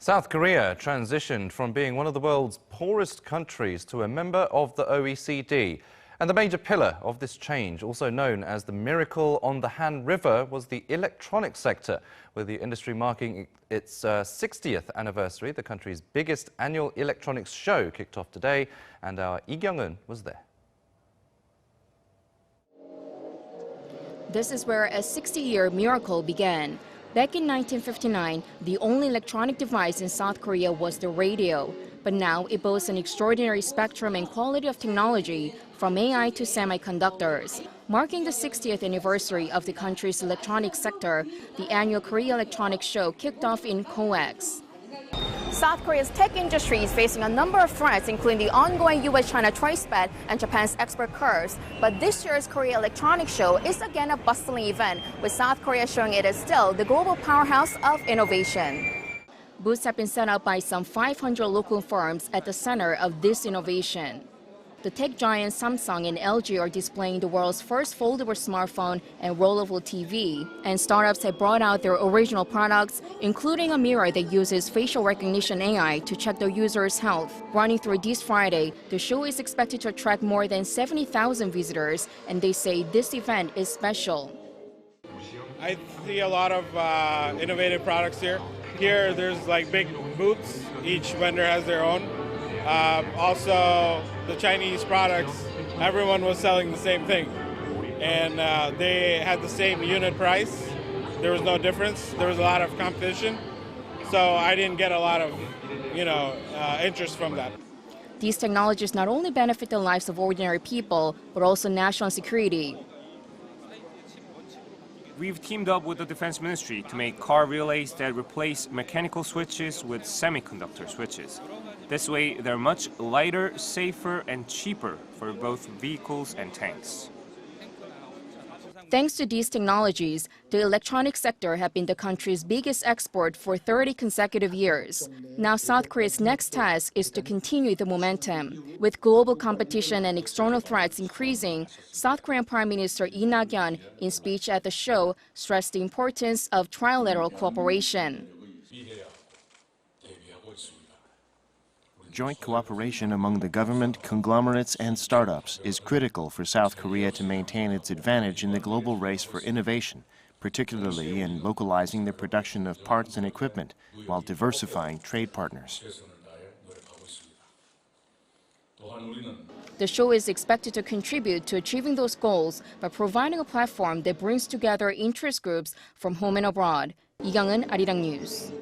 South Korea transitioned from being one of the world's poorest countries to a member of the OECD. And the major pillar of this change, also known as the miracle on the Han River, was the electronics sector, with the industry marking its 60th anniversary. The country's biggest annual electronics show kicked off today, and our Lee Kyung-eun was there. This is where a 60-year miracle began. Back in 1959, the only electronic device in South Korea was the radio. But now it boasts an extraordinary spectrum and quality of technology, from AI to semiconductors. Marking the 60th anniversary of the country's electronics sector, the annual Korea Electronics Show kicked off in Coex. South Korea's tech industry is facing a number of threats, including the ongoing U.S China trade spat and Japan's export curves. But this year's Korea Electronics Show is again a bustling event, with South Korea showing it is still the global powerhouse of innovation. Booths have been set up by some 500 local firms at the center of this innovation. The tech giants Samsung and LG are displaying the world's first foldable smartphone and rollable TV. And startups have brought out their original products, including a mirror that uses facial recognition AI to check their users' health. Running through this Friday, the show is expected to attract more than 70,000 visitors, and they say this event is special. I see a lot of innovative products here. Here, there's like big booths. Each vendor has their own. Also, the Chinese products, everyone was selling the same thing. And they had the same unit price. There was no difference. There was a lot of competition. So I didn't get a lot of, interest from that. These technologies not only benefit the lives of ordinary people, but also national security. We've teamed up with the Defense Ministry to make car relays that replace mechanical switches with semiconductor switches. This way, they're much lighter, safer, and cheaper for both vehicles and tanks. Thanks to these technologies, the electronics sector has been the country's biggest export for 30 consecutive years. Now South Korea's next task is to continue the momentum. With global competition and external threats increasing, South Korean Prime Minister Lee Kyung-eun, in speech at the show, stressed the importance of trilateral cooperation. Joint cooperation among the government, conglomerates, and startups is critical for South Korea to maintain its advantage in the global race for innovation, particularly in localizing the production of parts and equipment while diversifying trade partners. The show is expected to contribute to achieving those goals by providing a platform that brings together interest groups from home and abroad. Lee Kyung-eun, Arirang News.